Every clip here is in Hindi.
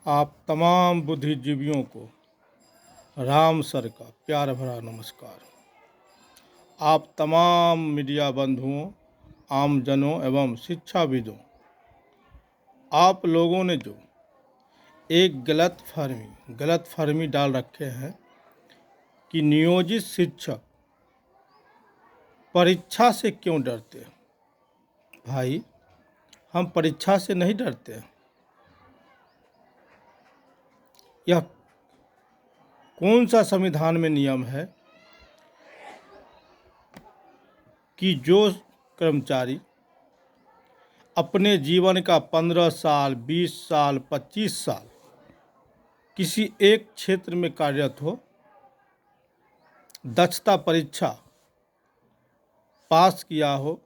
आप तमाम बुद्धिजीवियों को राम सर का प्यार भरा नमस्कार। आप तमाम मीडिया बंधुओं, आमजनों एवं शिक्षाविदों, आप लोगों ने जो एक गलत फहमी डाल रखे हैं कि नियोजित शिक्षक परीक्षा से क्यों डरते हैं। भाई, हम परीक्षा से नहीं डरते हैं। यह कौन सा संविधान में नियम है कि जो कर्मचारी अपने जीवन का 15 साल, 20 साल, 25 साल किसी एक क्षेत्र में कार्यरत हो, दक्षता परीक्षा पास किया हो,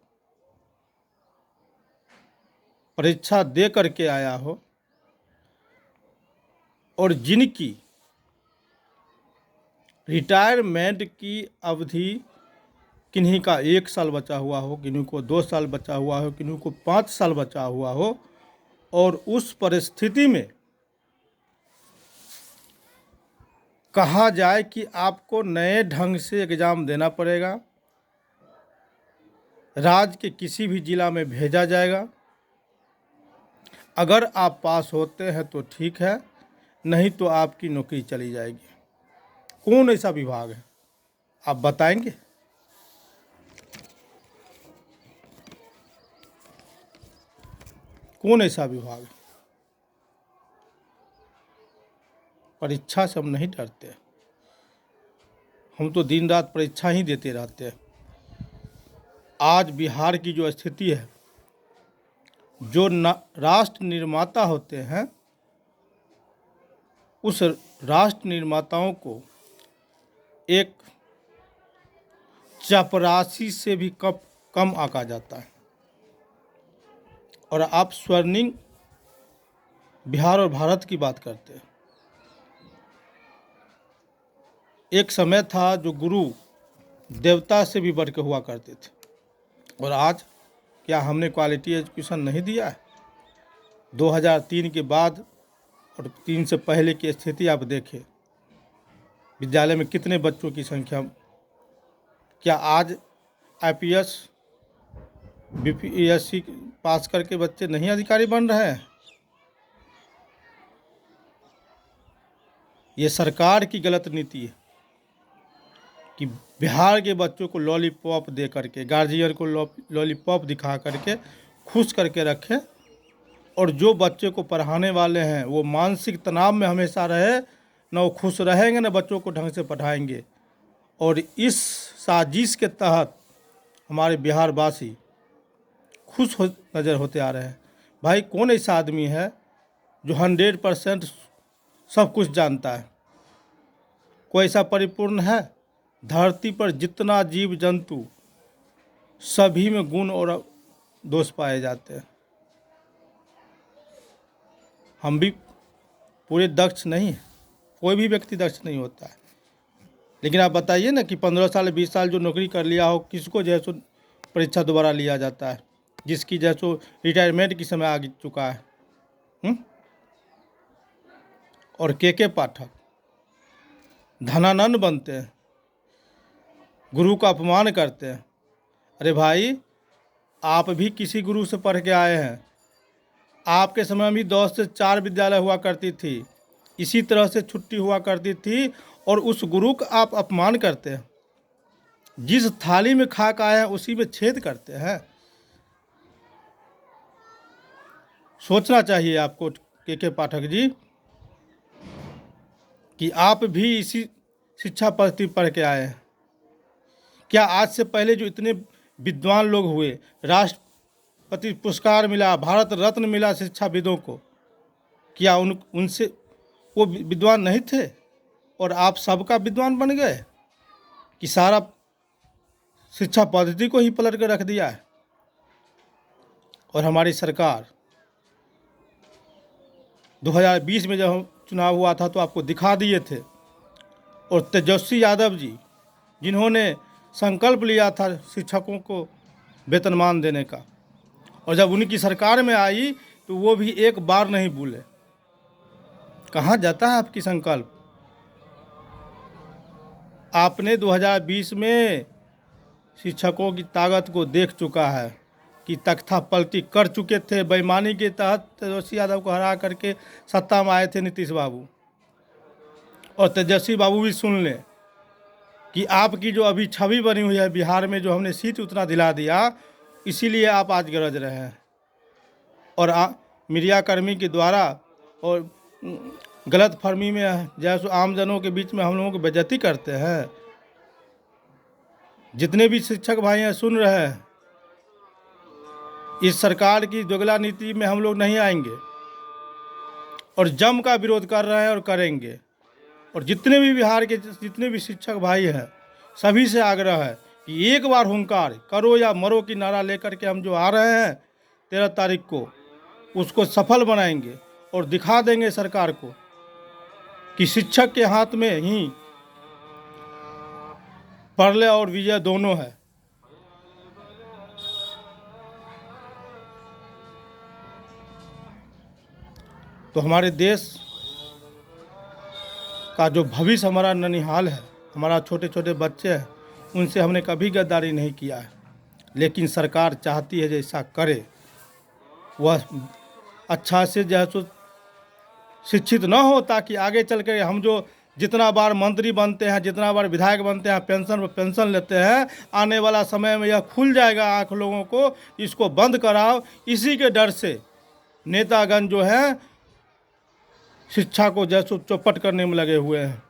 परीक्षा दे करके आया हो और जिनकी रिटायरमेंट की अवधि किन्हीं का 1 साल बचा हुआ हो, किन्हीं को 2 साल बचा हुआ हो, किन्हीं को 5 साल बचा हुआ हो, और उस परिस्थिति में कहा जाए कि आपको नए ढंग से एग्ज़ाम देना पड़ेगा, राज्य के किसी भी जिला में भेजा जाएगा, अगर आप पास होते हैं तो ठीक है, नहीं तो आपकी नौकरी चली जाएगी। कौन ऐसा विभाग है, आप बताएंगे? कौन ऐसा विभाग है? परीक्षा से हम नहीं डरते, हम तो दिन रात परीक्षा ही देते रहते हैं। आज बिहार की जो स्थिति है, जो राष्ट्र निर्माता होते हैं, उस राष्ट्र निर्माताओं को एक चपरासी से भी कम आंका जाता है। और आप स्वर्णिम बिहार और भारत की बात करते हैं। एक समय था जो गुरु देवता से भी बढ़ के हुआ करते थे, और आज क्या हमने क्वालिटी एजुकेशन नहीं दिया है? 2003 के बाद और 3 से पहले की स्थिति आप देखें, विद्यालय में कितने बच्चों की संख्या। क्या आज IPS BPSC पास करके बच्चे नहीं अधिकारी बन रहे हैं? ये सरकार की गलत नीति है कि बिहार के बच्चों को लॉलीपॉप दे करके, गार्जियन को लॉलीपॉप दिखा करके खुश करके रखें, और जो बच्चे को पढ़ाने वाले हैं वो मानसिक तनाव में हमेशा रहे, न वो खुश रहेंगे, न बच्चों को ढंग से पढ़ाएंगे। और इस साजिश के तहत हमारे बिहारवासी खुश नज़र होते आ रहे हैं। भाई, कौन ऐसा आदमी है जो 100% सब कुछ जानता है? कोई ऐसा परिपूर्ण है? धरती पर जितना जीव जंतु, सभी में गुण और दोष पाए जाते हैं। हम भी पूरे दक्ष नहीं हैं, कोई भी व्यक्ति दक्ष नहीं होता है। लेकिन आप बताइए ना कि 15 साल 20 साल जो नौकरी कर लिया हो, किसको जो है सो परीक्षा दोबारा लिया जाता है, जिसकी जो है सो रिटायरमेंट की समय आ चुका है। और के पाठक धनानंद बनते हैं, गुरु का अपमान करते हैं। अरे भाई, आप भी किसी गुरु से पढ़ के आए हैं। आपके समय में 10 से 4 विद्यालय हुआ करती थी, इसी तरह से छुट्टी हुआ करती थी, और उस गुरु का आप अपमान करते हैं। जिस थाली में खा के आए हैं उसी में छेद करते हैं। सोचना चाहिए आपको के पाठक जी कि आप भी इसी शिक्षा पद्धति पढ़ के आए हैं। क्या आज से पहले जो इतने विद्वान लोग हुए, राष्ट्रपति पुरस्कार मिला, भारत रत्न मिला शिक्षाविदों को, क्या उनसे वो विद्वान नहीं थे? और आप सबका विद्वान बन गए कि सारा शिक्षा पद्धति को ही पलट कर रख दिया है। और हमारी सरकार 2020 में जब चुनाव हुआ था तो आपको दिखा दिए थे, और तेजस्वी यादव जी, जिन्होंने संकल्प लिया था शिक्षकों को वेतनमान देने का, और जब उनकी सरकार में आई तो वो भी एक बार नहीं भूले। कहाँ जाता है आपकी संकल्प? आपने 2020 में शिक्षकों की ताकत को देख चुका है कि तख्ता पलटी कर चुके थे। बेईमानी के तहत तेजस्वी यादव को हरा करके सत्ता में आए थे नीतीश बाबू, और तेजस्वी बाबू भी सुन लें कि आपकी जो अभी छवि बनी हुई है बिहार में, जो हमने सीट उतना दिला दिया, इसीलिए आप आज गरज रहे हैं। और मीडिया कर्मी के द्वारा और गलत फहमी में जैसे आमजनों के बीच में हम लोगों की बेइज्जती करते हैं। जितने भी शिक्षक भाई हैं सुन रहे हैं, इस सरकार की दोगला नीति में हम लोग नहीं आएंगे और जम का विरोध कर रहे हैं और करेंगे। और जितने भी बिहार के जितने भी शिक्षक भाई हैं, सभी से आग्रह है कि एक बार हुंकार करो या मरो की नारा लेकर के हम जो आ रहे हैं 13 तारीख को, उसको सफल बनाएंगे और दिखा देंगे सरकार को कि शिक्षक के हाथ में ही प्रलय और विजय दोनों है। तो हमारे देश का जो भविष्य हमारा ननिहाल है, हमारा छोटे छोटे बच्चे हैं, उनसे हमने कभी गद्दारी नहीं किया है। लेकिन सरकार चाहती है जैसा करे, वह अच्छा से जैसे शिक्षित न हो, ताकि आगे चल कर हम जो जितना बार मंत्री बनते हैं, जितना बार विधायक बनते हैं, पेंशन पर पेंशन लेते हैं, आने वाला समय में यह खुल जाएगा आँख लोगों को, इसको बंद कराओ। इसी के डर से नेतागण जो है शिक्षा को जैसे चौपट करने में लगे हुए हैं।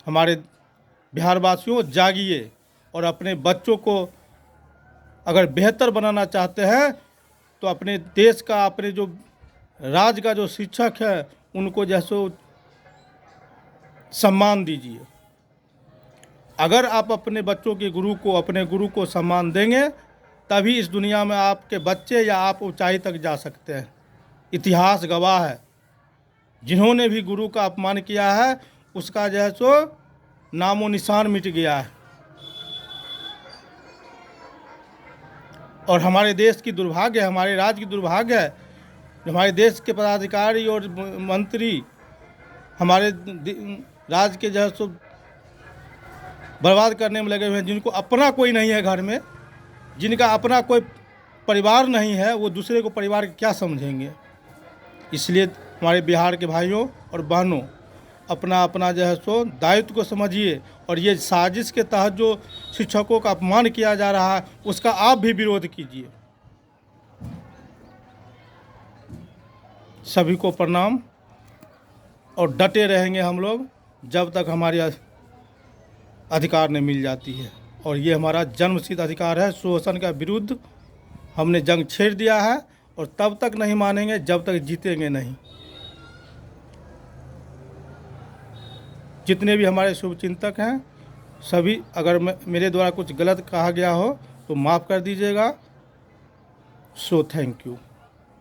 हमारे बिहारवासियों, जागिए और अपने बच्चों को अगर बेहतर बनाना चाहते हैं तो अपने देश का, अपने जो राज्य का जो शिक्षक है, उनको जैसे सम्मान दीजिए। अगर आप अपने बच्चों के गुरु को, अपने गुरु को सम्मान देंगे, तभी इस दुनिया में आपके बच्चे या आप ऊंचाई तक जा सकते हैं। इतिहास गवाह है, जिन्होंने भी गुरु का अपमान किया है उसका जो है सो नामो निशान मिट गया है। और हमारे देश की दुर्भाग्य है, हमारे राज्य की दुर्भाग्य है, हमारे देश के पदाधिकारी और मंत्री हमारे राज्य के जो है सो बर्बाद करने में लगे हुए हैं। जिनको अपना कोई नहीं है घर में, जिनका अपना कोई परिवार नहीं है, वो दूसरे को परिवार क्या समझेंगे। इसलिए हमारे बिहार के भाइयों और बहनों, अपना अपना जो है सो दायित्व को समझिए, और ये साजिश के तहत जो शिक्षकों का अपमान किया जा रहा है उसका आप भी विरोध कीजिए। सभी को प्रणाम, और डटे रहेंगे हम लोग जब तक हमारे अधिकार नहीं मिल जाती है। और ये हमारा जन्मसिद्ध अधिकार है, शोषण का विरुद्ध हमने जंग छेड़ दिया है, और तब तक नहीं मानेंगे जब तक जीतेंगे नहीं। जितने भी हमारे शुभचिंतक हैं सभी, अगर मेरे द्वारा कुछ गलत कहा गया हो तो माफ़ कर दीजिएगा। So thank you.